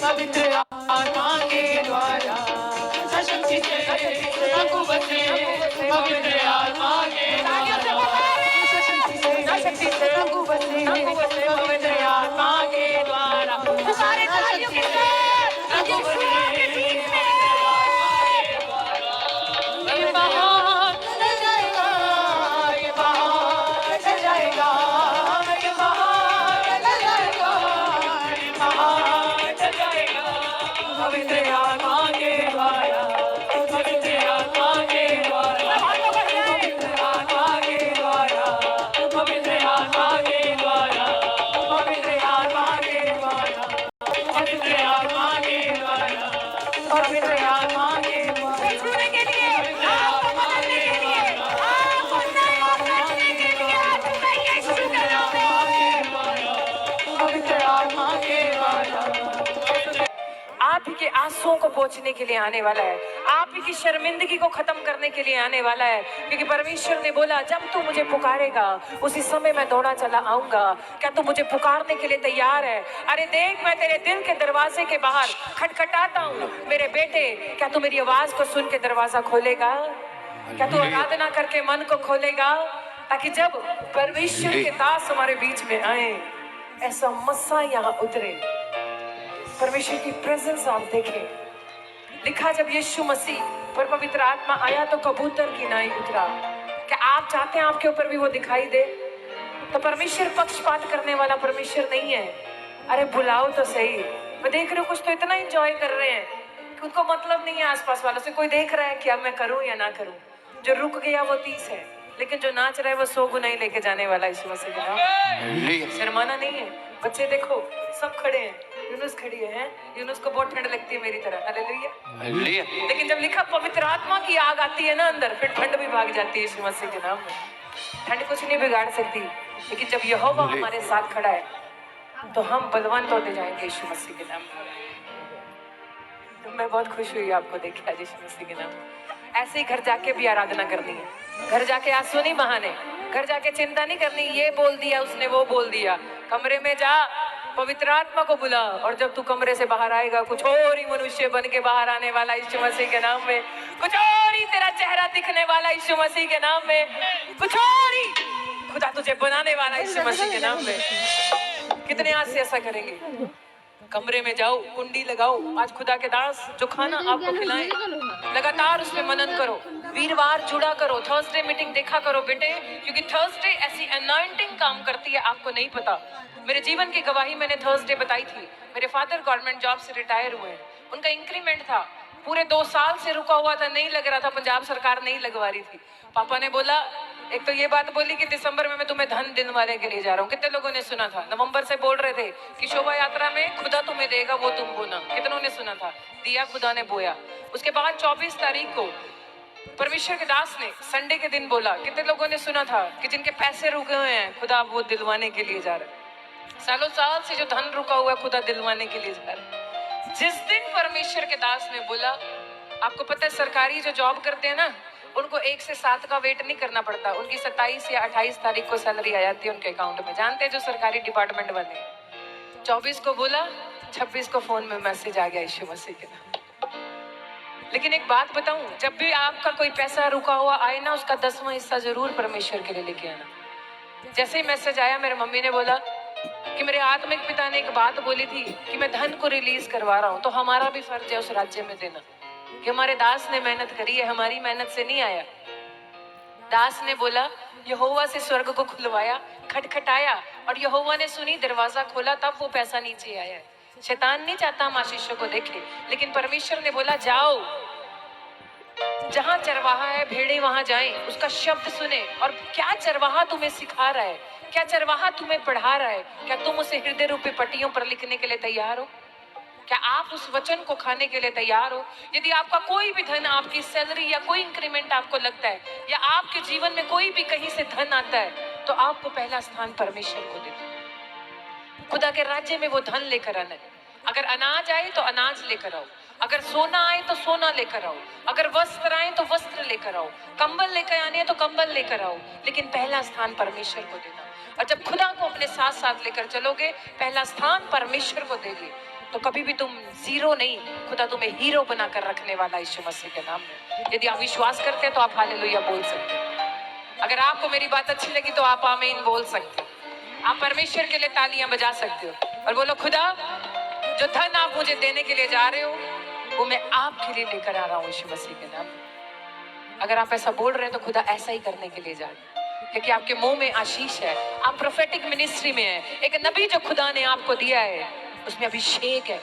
पवित्र आत्मा के द्वारा सशक्ति से प्रभु बसे, पवित्र आत्मा के शक्ति से प्रभु बसे, पवित्र आत्मा के द्वारा सारे तालियों के साथ प्रभु बसे, ये बहार चल जाएगा, ये बहार चल जाएगा, ये बहार चल जाएगा, ये बहार चल जाएगा, पवित्र आत्मा के द्वारा, पवित्र आत्मा के द्वारा, पवित्र आत्मा के द्वारा, पवित्र आत्मा के द्वारा, पवित्र आत्मा के द्वारा, पवित्र आत्मा के द्वारा, पवित्र आत्मा के द्वारा, छूने के लिए, आपको बदलने के लिए, आपको नया बनाने के लिए, मैं यीशु का नाम है, पवित्र आत्मा के द्वारा। आप ही के आंसुओं को पोंछने के लिए आने वाला है, आप ही की शर्मिंदगी को खत्म करने के लिए आने वाला है, क्योंकि परमेश्वर ने बोला जब तू मुझे पुकारेगा उसी समय मैं दौड़ा चला आऊंगा। क्या तू मुझे पुकारने के लिए तैयार है? अरे देख, मैं तेरे दिल के दरवाजे के बाहर खटखटाता हूँ मेरे बेटे, क्या तू मेरी आवाज को सुन के दरवाजा खोलेगा? क्या तू आराधना करके मन को खोलेगा? ताकि जब परमेश्वर के दास हमारे बीच में आए, ऐसा मस्सा यहाँ उतरे, परमेश्वर की प्रेजेंस आप देखें। लिखा जब यीशु मसीह पर पवित्र आत्मा आया तो कबूतर की नाई उतरा। क्या आप चाहते हैं आपके ऊपर भी वो दिखाई दे? तो परमेश्वर पक्षपात करने वाला परमेश्वर नहीं है। अरे बुलाओ तो सही। मैं देख रही हूँ कुछ तो इतना एंजॉय कर रहे हैं कि उनको मतलब नहीं है आसपास वालों से। कोई देख रहा है कि अब मैं करूँ या ना करूँ। जो रुक गया वो 30 है, लेकिन जो नाच रहा है वो 100 गुना ही लेके जाने वाला है यीशु मसीह के नाम। शर्माना नहीं है। बच्चे देखो सब खड़े हैं, यूनुस खड़ी है, यूनुस को बहुत ठंड लगती है मेरी तरह। हालेलुया। लेकिन जब लिखा पवित्र आत्मा की आग आती है ना अंदर, फिर ठंड भी भाग जाती है यीशु मसीह के नाम में। ठंड कुछ नहीं बिगाड़ सकती, लेकिन जब यहोवा हमारे साथ खड़ा है तो हम बलवंत होते जाएंगे यीशु मसीह के नाम में। तो मैं बहुत खुश हुई आपको देखे आज यीशु मसीह के नाम में। ऐसे ही घर जाके भी आराधना करनी है, घर जाके आंसू नहीं बहाने, घर जाके चिंता नहीं करनी ये बोल दिया उसने वो बोल दिया। कमरे में जा, पवित्र आत्मा को बुला, और जब तू कमरे से बाहर आएगा कुछ और ही मनुष्य बन के बाहर आने वाला यीशु मसीह के नाम में। कुछ और ही तेरा चेहरा दिखने वाला यीशु मसीह के नाम में। कुछ और ही खुदा तुझे बनाने वाला यीशु मसीह के नाम में। कितने आज से ऐसा करेंगे? कमरे में जाओ, कुंडी लगाओ, आज खुदा के दास जो खाना आपको खिलाएं लगातार उसमें मनन करो। वीरवार जुड़ा करो, थर्सडे मीटिंग देखा करो बेटे, क्योंकि थर्सडे ऐसी अनॉइंटिंग काम करती है, आपको नहीं पता। मेरे जीवन की गवाही मैंने थर्सडे बताई थी। मेरे फादर गवर्नमेंट जॉब से रिटायर हुए हैं, उनका इंक्रीमेंट था, पूरे 2 साल से रुका हुआ था, नहीं लग रहा था, पंजाब सरकार नहीं लगवा रही थी। पापा ने बोला, एक तो ये बात बोली कि दिसंबर में मैं तुम्हें धन दिलवाने के लिए जा रहा हूँ। कितने लोगों ने सुना था? नवंबर से बोल रहे थे कि शोभा यात्रा में खुदा तुम्हें देगा, वो तुम बोना। कितनों ने सुना था? दिया खुदा ने बोया। उसके बाद 24 तारीख को परमेश्वर के दास ने संडे के दिन बोला। कितने लोगों ने सुना था कि जिनके पैसे रुके हुए हैं खुदा वो दिलवाने के लिए जा रहा है। सालों साल से जो धन रुका हुआ है खुदा दिलवाने के लिए जा रहा है। जिस दिन परमेश्वर के दास ने बोला, आपको पता है सरकारी जो जॉब करते हैं ना, उनको 1 से 7 का वेट नहीं करना पड़ता, उनकी 27 या 28 तारीख को सैलरी आ जाती है उनके अकाउंट में। जानते हैं जो सरकारी डिपार्टमेंट वाले, 24 को बोला, 26 को फोन में मैसेज आ गया यीशु मसीह के नाम। लेकिन एक बात बताऊं, जब भी आपका कोई पैसा रुका हुआ आए ना, उसका 10वां हिस्सा जरूर परमेश्वर के लिए लेके आना। जैसे ही मैसेज आया, मेरे मम्मी ने बोला कि मेरे आत्मिक पिता ने एक बात बोली थी कि मैं धन को रिलीज करवा रहा हूँ, तो हमारा भी फर्ज है उस राज्य में देना, कि हमारे दास ने मेहनत करी है, हमारी मेहनत से नहीं आया। दास ने बोला, यहोवा से स्वर्ग को खुलवाया, खटखटाया, और यहोवा ने सुनी, दरवाजा खोला, तब वो पैसा नीचे आया है। शैतान नहीं चाहता हम आशीषों को देखे, लेकिन परमेश्वर ने बोला जाओ, जहां चरवाहा है भेड़े वहां जाएं, उसका शब्द सुने। और क्या चरवाहा तुम्हें सिखा रहा है, क्या चरवाहा तुम्हें पढ़ा रहा है, क्या तुम उसे हृदय रूपी पट्टियों पर लिखने के लिए तैयार हो? क्या आप उस वचन को खाने के लिए तैयार हो? यदि आपका कोई भी धन, आपकी सैलरी या कोई इंक्रीमेंट आपको लगता है, या आपके जीवन में कोई भी कहीं से धन आता है, तो आपको पहला स्थान परमेश्वर को दे दो। खुदा के राज्य में वो धन लेकर आना है। अगर अनाज आए तो अनाज लेकर आओ, अगर सोना आए तो सोना लेकर आओ, अगर वस्त्र आए तो वस्त्र लेकर आओ, कंबल लेकर आने हैं तो कंबल लेकर आओ, लेकिन पहला स्थान परमेश्वर को देना। और जब खुदा को अपने साथ साथ लेकर चलोगे, पहला स्थान परमेश्वर को देंगे, तो कभी भी तुम जीरो नहीं, खुदा तुम्हें हीरो बनाकर रखने वाला यीशु मसीह के नाम में। यदि आप विश्वास करते हैं तो आप हालेलुया बोल सकते हैं। अगर आपको मेरी बात अच्छी लगी तो आप आमीन बोल सकते हो। आप परमेश्वर के लिए तालियां बजा सकते हो और बोलो, खुदा जो धन आप मुझे देने के लिए जा रहे हो वो मैं आपके लिए लेकर आ रहा हूँ यीशु मसीह के नाम में। अगर आप ऐसा बोल रहे हैं तो खुदा ऐसा ही करने के लिए जा रहे हैं, क्योंकि आपके मुंह में आशीष है। आप प्रोफेटिक मिनिस्ट्री में है। एक नबी जो खुदा ने आपको दिया है उसमें अभिषेक है।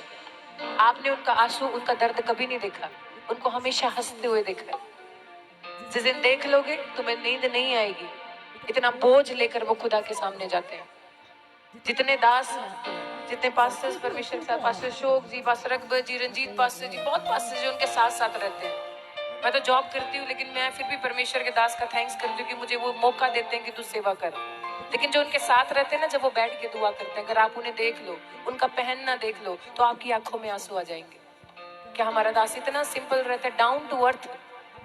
आपने उनका आंसू, उनका दर्द कभी नहीं देखा, उनको हमेशा हंसते हुए देखा है। जिस दिन देख लोगे तुम्हें नींद नहीं आएगी, इतना बोझ लेकर वो खुदा के सामने जाते हैं। जितने दास, जितने पास्टर्स परमेश्वर के साथ, पास्टर शोक जी, पास्टर अकबर जी, रंजीत पास्टर जी, बहुत पास्टर जी उनके साथ साथ रहते हैं। मैं तो जॉब करती हूँ लेकिन मैं फिर भी परमेश्वर के दास का थैंक्स करती हूँ कि मुझे वो मौका देते हैं कि तू सेवा कर। लेकिन जो उनके साथ रहते हैं ना, जब वो बैठ के दुआ करते हैं, अगर आप उन्हें देख लो, उनका पहनना देख लो, तो आपकी आंखों में आंसू आ जाएंगे। क्या हमारा दास इतना सिंपल रहता है, डाउन टू अर्थ।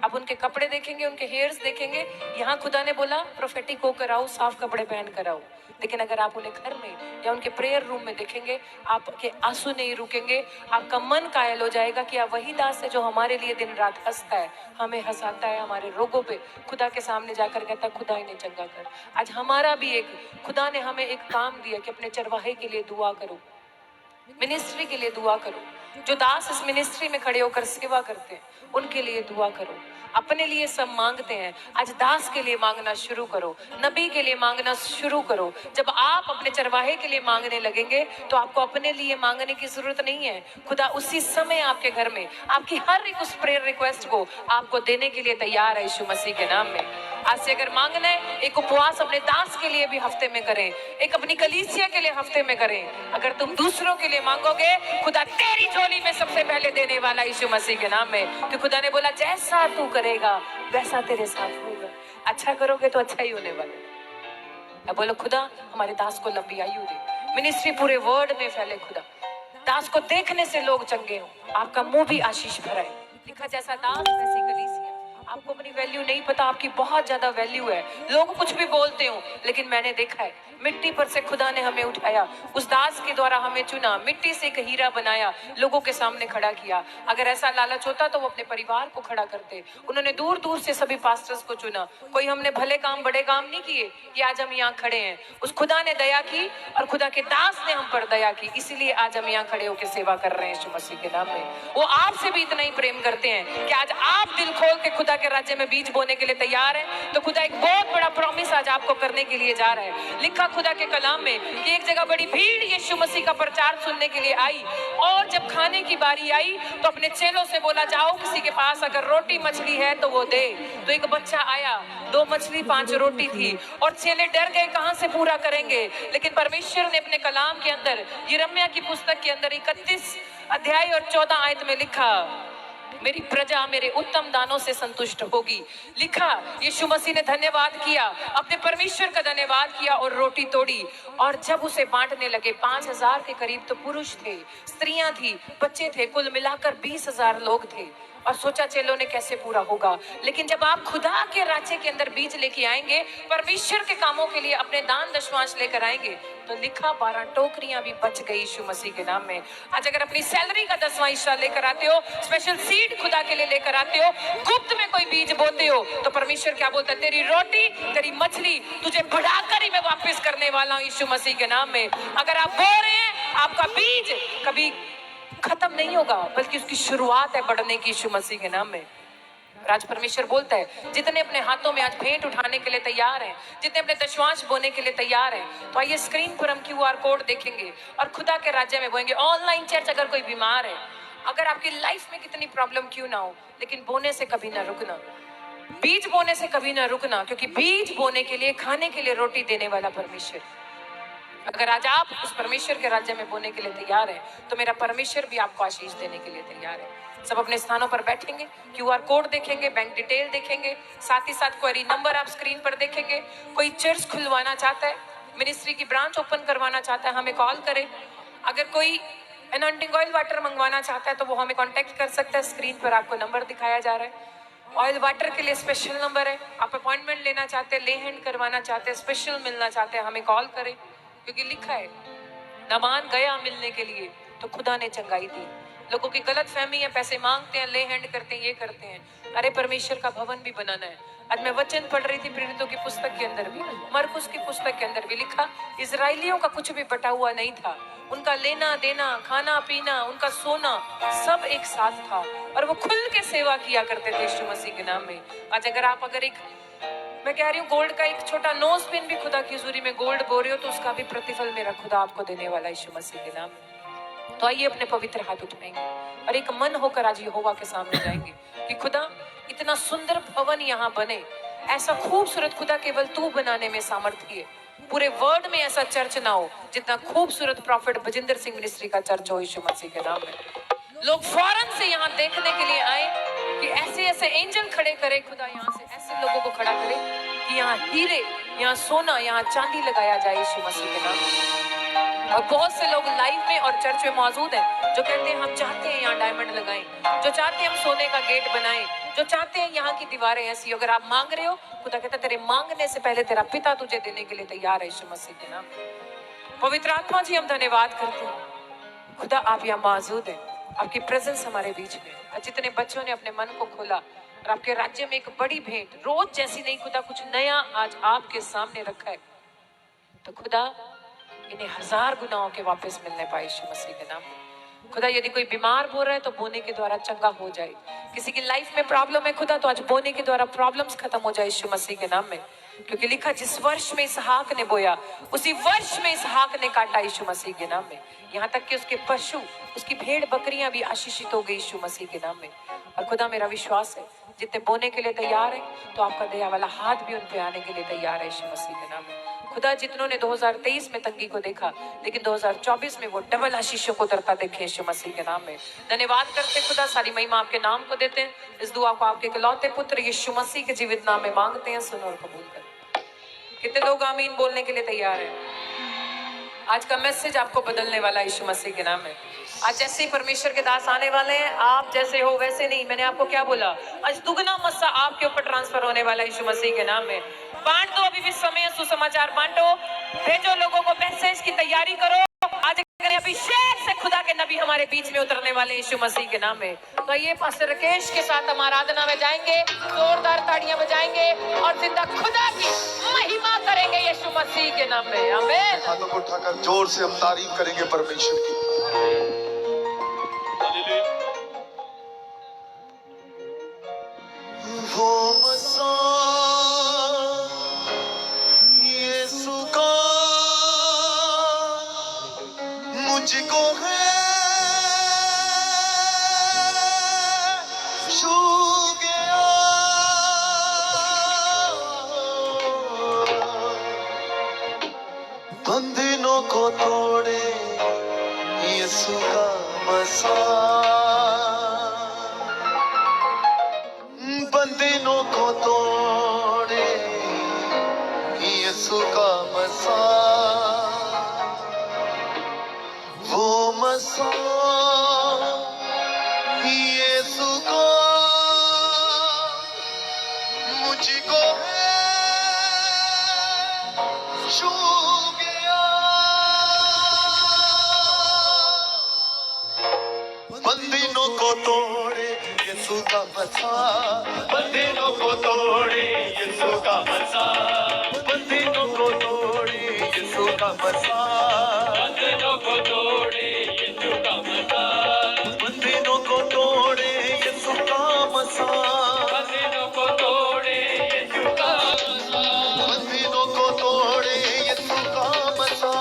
आप उनके कपड़े देखेंगे, उनके हेयर्स देखेंगे, यहाँ खुदा ने बोला प्रोफेटिक होकर आओ, साफ कपड़े पहन कर आओ। लेकिन अगर आप उन्हें घर में या उनके प्रेयर रूम में देखेंगे, आपके आंसू नहीं रुकेंगे। आपका मन कायल हो जाएगा कि आप वही दास है जो हमारे लिए दिन रात हंसता है, हमें हंसाता है, हमारे रोगों पे खुदा के सामने जाकर कहता है खुदा इन्हें चंगा कर। आज हमारा भी एक, खुदा ने हमें एक काम दिया कि अपने चरवाहे के लिए दुआ करो, मिनिस्ट्री के लिए दुआ करो। जो दास इस मिनिस्ट्री में खड़े होकर सेवा करते हैं उनके लिए दुआ करो। अपने लिए सब मांगते हैं, आज दास के लिए मांगना शुरू करो, नबी के लिए मांगना शुरू करो। जब आप अपने चरवाहे के लिए मांगने लगेंगे तो आपको अपने लिए मांगने की जरूरत नहीं है। खुदा उसी समय आपके घर में आपकी हर एक उस प्रेयर रिक्वेस्ट को आपको देने के लिए तैयार है यीशु मसीह के नाम में। आज से अगर मांगना है, एक उपवास अपने दास के लिए भी हफ्ते में करें, एक अपनी कलीसिया के लिए हफ्ते में करें। अगर तुम दूसरों के लिए मांगोगे, खुदा तेरी झोली में सबसे पहले देने वाला यीशु मसीह के नाम में। कि खुदा ने बोला जैसा तू करेगा वैसा तेरे साथ होगा। अच्छा करोगे तो अच्छा ही होने वाला। अब बोलो खुदा हमारे दास को लंबी आयु दे, मिनिस्ट्री पूरे वर्ल्ड में फैले। खुदा दास को देखने से लोग चंगे हो, आपका मुंह भी आशीष भरा है। लिखा जैसा दास वैसी कलीसिया। आपको अपनी वैल्यू नहीं पता, आपकी बहुत ज्यादा वैल्यू है। लोग कुछ भी बोलते हो, लेकिन मैंने देखा है मिट्टी पर से खुदा ने हमें उठाया, उस दास के द्वारा हमें चुना, मिट्टी से एक हीरा बनाया, लोगों के सामने खड़ा किया। अगर ऐसा लालच होता तो वो अपने परिवार को खड़ा करते। उन्होंने दूर दूर से सभी पास्टर्स को चुना। कोई हमने भले काम बड़े काम नहीं किए कि आज हम यहाँ खड़े हैं। उस खुदा ने दया की और खुदा के दास ने हम पर दया की, इसीलिए आज हम यहाँ खड़े होकर सेवा कर रहे हैं यीशु मसीह के नाम में। वो आपसे भी इतना ही प्रेम करते हैं कि आज आप दिल खोल के खुदा के राज्य में बीज बोने के लिए तैयार हैं। तो खुदा एक बहुत बड़ा प्रॉमिस आज आपको करने के लिए जा रहा है। लिखा खुदा के कलाम में कि एक जगह बड़ी भीड़ यीशु मसीह का प्रचार सुनने के लिए आई, और जब खाने की बारी आई तो अपने चेलों से बोला जाओ किसी के पास अगर रोटी मछली है तो वो दे। तो एक बच्चा आया, 2 मछली 5 रोटी थी, और चेले डर गए कहां से पूरा करेंगे। लेकिन परमेश्वर ने अपने कलाम के अंदर, यिर्मयाह की पुस्तक के अंदर 31 अध्याय और 14 आयत में लिखा, मेरी प्रजा मेरे उत्तम दानों से संतुष्ट होगी। लिखा यीशु मसीह ने धन्यवाद किया, अपने परमेश्वर का धन्यवाद किया और रोटी तोड़ी, और जब उसे बांटने लगे 5000 के करीब तो पुरुष थे, स्त्रियां थी, बच्चे थे, कुल मिलाकर 20,000 लोग थे। और सोचा चेलों ने कैसे पूरा होगा। लेकिन जब आप खुदा के राज्य के अंदर बीज लेके आएंगे, परमेश्वर के कामों के लिए अपने दान दशमांश लेकर आएंगे, तो लिखा 12 टोकरियां भी बच गई यीशु मसीह के नाम में। आज अगर अपनी सैलरी का 10वां हिस्सा लेकर आते हो, स्पेशल सीड खुदा के लिए लेकर आते हो, गुप्त में कोई बीज बोते हो, तो परमेश्वर क्या बोलता है, तेरी रोटी तेरी मछली तुझे बढ़ाकर ही मैं वापस करने वाला हूँ यीशु मसीह के नाम में। अगर आप बो रहे हैं, आपका बीज कभी खत्म नहीं होगा, बल्कि उसकी शुरुआत है बढ़ने की यीशु मसीह के नाम में। राज परमेश्वर बोलता है जितने अपने हाथों में आज भेंट उठाने के लिए तैयार हैं, जितने अपने दशमांश बोने के लिए तैयार हैं, तो आइए स्क्रीन पर हम QR कोड देखेंगे और खुदा के राज्य में बोएंगे। ऑनलाइन चर्च, अगर कोई बीमार है, अगर आपकी लाइफ में कितनी प्रॉब्लम क्यों ना हो, लेकिन बोने से कभी ना रुकना, बीज बोने से कभी ना रुकना, क्योंकि बीज बोने के लिए, खाने के लिए रोटी देने वाला परमेश्वर। अगर आज आप उस परमेश्वर के राज्य में बोने के लिए तैयार हैं, तो मेरा परमेश्वर भी आपको आशीष देने के लिए तैयार है। सब अपने स्थानों पर बैठेंगे, QR कोड देखेंगे, बैंक डिटेल देखेंगे, साथ ही साथ क्वेरी नंबर आप स्क्रीन पर देखेंगे। कोई चर्च खुलवाना चाहता है, मिनिस्ट्री की ब्रांच ओपन करवाना चाहता है, हमें कॉल करें। अगर कोई एनॉइंटिंग ऑयल वाटर मंगवाना चाहता है तो वो हमें कॉन्टेक्ट कर सकता है। स्क्रीन पर आपको नंबर दिखाया जा रहा है। ऑयल वाटर के लिए स्पेशल नंबर है। आप अपॉइंटमेंट लेना चाहते हैं, ले हैंड करवाना चाहते हैं, स्पेशल मिलना चाहते हैं, हमें कॉल करें, क्योंकि लिखा है नामान गया मिलने के लिए तो खुदा ने चंगाई दी। लोगों की गलत फहमी है, पैसे मांगते हैं, ले हैंड करते हैं, ये करते हैं। अरे परमेश्वर का भवन भी बनाना है। आज मैं वचन पढ़ रही थी प्रेरितों की पुस्तक के अंदर भी, मरकुस की पुस्तक के अंदर भी लिखा, इजराइलियों का कुछ भी बटा हुआ नहीं था। उनका लेना देना, खाना पीना, उनका सोना सब एक साथ था और वो खुल के सेवा किया करते थे यीशु मसीह के नाम में। आज अगर एक, मैं कह रही हूँ, गोल्ड का एक छोटा नोज पिन भी खुदा की हजूरी में गोल्ड बो रहे हो तो उसका भी प्रतिफल मेरा खुदा आपको देने वाला यीशु मसीह के नाम में। तो आइए अपने पवित्र हाथ उठाएंगे और एक मन होकर आज यहोवा के सामने जाएंगे कि खुदा इतना सुंदर भवन यहाँ बने। ऐसा खूबसूरत खुदा केवल तू बनाने में सामर्थ्य है। पूरे वर्ल्ड में ऐसा चर्च ना हो जितना खूबसूरत प्रॉफिट भजिंदर सिंह मिनिस्ट्री का चर्च हो यीशु मसीह के नाम में। लोग फौरन से यहाँ देखने के लिए आए कि ऐसे ऐसे एंजल खड़े करे खुदा, यहाँ से ऐसे लोगों को खड़ा करे कि यहाँ हीरे, यहाँ सोना, यहाँ चांदी लगाया जाए यीशु मसीह के नाम में। और बहुत से लोग लाइव में और चर्च में मौजूद हैं जो कहते हैं हम चाहते हैं यहाँ डायमंड लगाएं, जो चाहते हैं हम सोने का गेट बनाएं, जो चाहते हैं यहाँ की दीवारें ऐसी। अगर आप मांग रहे हो, खुदा कहता तेरे मांगने से पहले तेरा पिता तुझे देने के लिए तैयार है यीशु मसीह के नाम। पवित्र आत्मा जी हम धन्यवाद करते हैं खुदा, आप यहाँ मौजूद हैं, आपकी प्रेजेंस हमारे बीच में। और जितने बच्चों ने अपने मन को खोला और आपके राज्य में एक बड़ी भेंट रोज जैसी नहीं खुदा, कुछ नया आज आपके सामने रखा है, तो खुदा इन्हें 1000 गुनाहों के वापस मिलने पाए यीशु मसीह के नाम में। खुदा यदि कोई बीमार हो रहा है तो बोने के द्वारा चंगा हो जाए। किसी की लाइफ में प्रॉब्लम है खुदा, तो आज बोने के द्वारा प्रॉब्लम्स खत्म हो जाए यीशु मसीह के नाम में। क्योंकि लिखा जिस वर्ष में इसहाक ने बोया उसी वर्ष में इसहाक ने काटा यीशु मसीह के नाम में। यहाँ तक कि उसके पशु, उसकी भेड़ बकरियां भी आशीषित हो गई यीशु मसीह के नाम में। और खुदा मेरा विश्वास है जितने बोने के लिए तैयार है तो आपका दया वाला हाथ भी उन पे आने के लिए तैयार है यीशु मसीह के नाम में। खुदा जितनों ने 2023 में तंगी को देखा लेकिन 2024 में वो डबल आशीषों को उतरता देखे यीशु मसीह के नाम में। धन्यवाद करते खुदा, सारी महिमा आपके नाम को देते हैं। इस दुआ को आपके इकलौते पुत्र यीशु मसीह के जीवित नाम में मांगते हैं, सुनो और कबूल कर। कितने लोग आमीन बोलने के लिए तैयार हैं? आज का मैसेज आपको बदलने वाला यीशु मसीह के नाम में। आज जैसे ही परमेश्वर के दास आने वाले हैं, आप जैसे हो वैसे नहीं। मैंने आपको क्या बोला? आज दुगना मस्सा आपके ऊपर ट्रांसफर होने वाला यीशु मसीह के नाम में। बांट दो, अभी भी समय है, सुसमाचार बांटो, भेजो लोगों को मैसेज की तैयारी करो। आज अभिषेक से खुदा के नबी हमारे बीच में उतरने वाले यीशु मसीह के नाम में। तो ये पास्टर राकेश के साथ हम आराधना में जाएंगे, जोरदार ताड़ियां बजाएंगे और जिंदा खुदा की महिमा करेंगे यीशु मसीह के नाम में। आमीन। हाथों को उठाकर जोर से हम तारीफ करेंगे परमेश्वर की। वो मसा यीशु का मुझको है छू गया, बंधनों को तोड़े यीशु का मसा, बंधनों को तोड़े यीशु का मसा। वो मसा यीशु का मुझको है छू गया, बंधनों को तोड़े यीशु का मसा, बंधनों को तोड़े यीशु का मसा, बंधनों को तोड़े यीशु का मसा, बंधनों को तोड़े यीशु का मसा, बंधनों को तोड़े यीशु का मसा, बंधनों को तोड़े यीशु का मसा, बंधनों को तोड़े यीशु का मसा,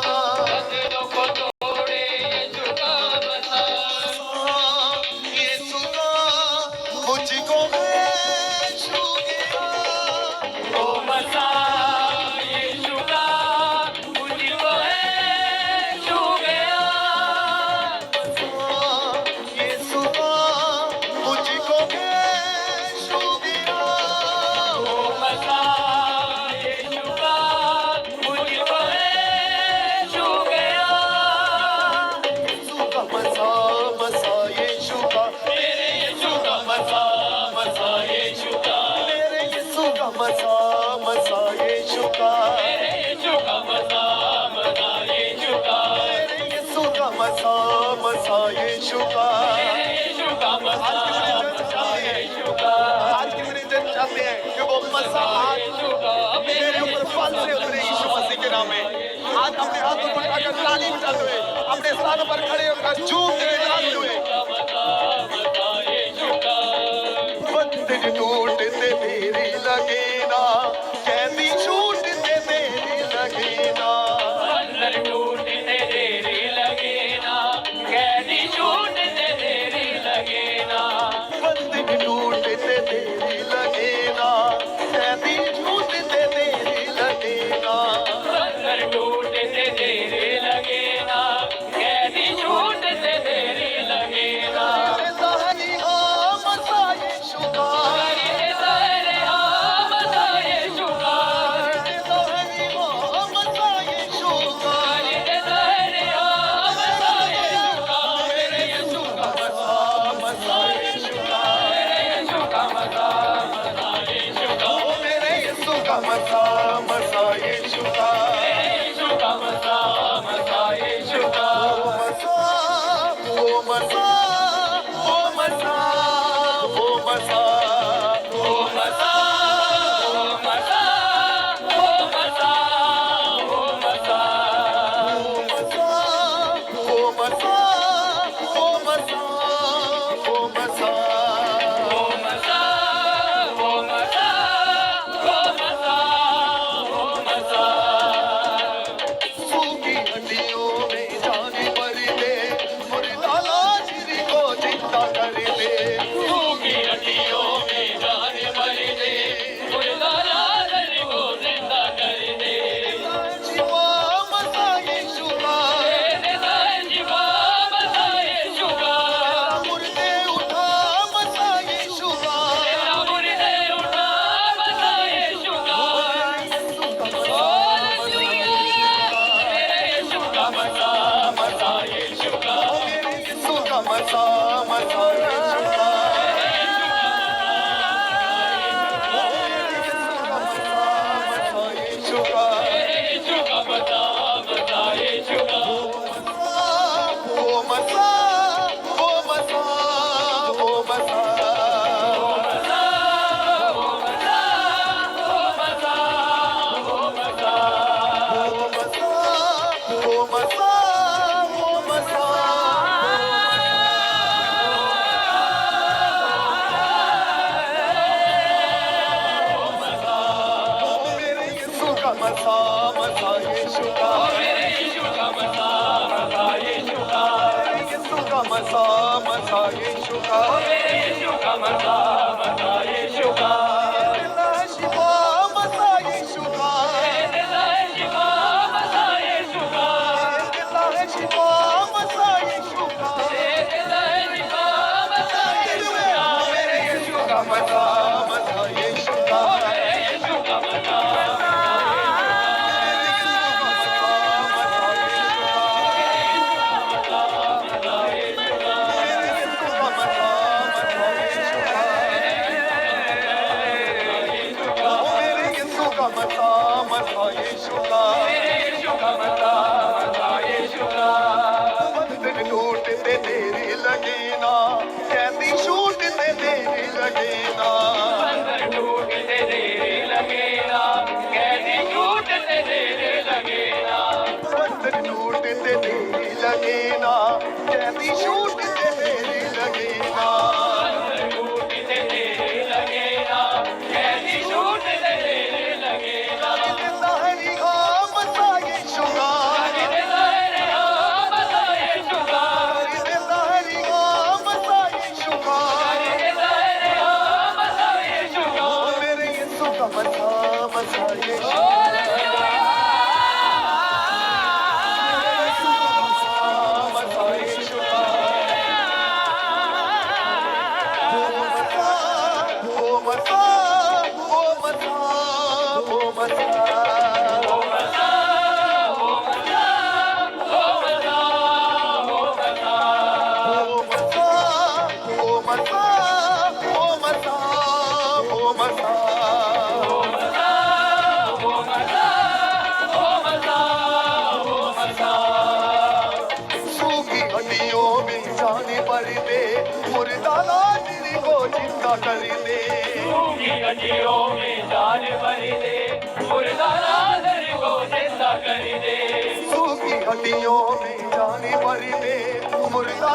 बंधनों को तोड़े यीशु का मसा। यीशु का मुझको है छू गया, वो मसा यीशु का मुझको है छू गया, यीशु का मुझको है छू गया, वो मसा यीशु का मुझको है छू गया, यीशु का मसा मसा यीशु का, मेरे यीशु का मसा मसा यीशु का, मेरे यीशु का मसा मसा यीशु का, मेरे यीशु का मसा मसा यीशु का, मेरे यीशु का मसा मसा यीशु का आज की विनिजन चाहते हैं कि वो मसा आज मेरे ऊपर फल से उतरे यीशु मसीह के नाम में। आज अपने हाथों को उठाकर ताली बजाते हुए अपने स्थानों पर खड़े होकर झूमते हुए नाचते हुए बंधन टूटते मेरी लगे ना, कैदी छूटते मेरी लगे ना, बंधन टूटते तेरी लगे ना, कैदी छूटते तेरी लगे ना, बंधन टूटते मेरी लगे ना, कैदी छूटते मेरी लगे ना, बंधन टूटते तेरी लगे ना, कैदी छूटते तेरी लगे ना। देता है हाँ मसा यीशु का, देता है हाँ मसा यीशु का, देता है हाँ मसा यीशु का, देता है हाँ मसा यीशु का, मेरे यीशु का मसा मसा यीशु का, मेरे यीशु का मसा मसा यीशु का, ओ मेरे यीशु का मसा मसा यीशु का, यीशु का मसा मसा यीशु का। ओ मसा ओ मसा ओ मसा ओ मसा ओ मसा ओ मसा ओ मसा ओ मसा ओ मसा ओ मसा ओ मसा ओ मसा ओ मसा ओ मसा सूखी हड्डियों में जान भर दे, मुर्दा लाजिरी को जिंदा कर दे, सूखी हड्डियों में जान भर दे, मुर्दा लाजर को जिंदा कर दे, जीवा मसा यीशु का, देता है जीवा मसा यीशु का, मुर्दे उठा मसा यीशु का, तेरा मुर्दे उठा मसा यीशु का। मेरे यीशु का मसा मसा यीशु का, मेरे यीशु का मसा मसा यीशु का, यीशु का मेरे यीशु का मसा मसा यीशु का। ओ मसा ओ मसा ओ मसा ओ मसा ओ मसा ओ मसा ओ मसा ओ मसा ओ मसा ओ मसा मेरे यीशु का मसा मसा यीशु का, मेरे यीशु का मसा मसा यीशु का, मेरे यीशु का मसा मसा यीशु का, मेरे यीशु का मसा मसा यीशु का। देता है शिफा मसा यीशु का, देता है शिफा मसा यीशु का, देता है शिफा मसा यीशु का, देता है शिफा मसा यीशु का। मेरे यीशु का मसा मसा यीशु का, मेरे यीशु का मसा जाने पर दे मुर्दा लाजिर को जिंदा कर दे सूखी हड्डियों में जान भर दे मुर्दा लाजर को जिंदा कर दे सूखी हड्डियों में जाने पर दे मुर्दा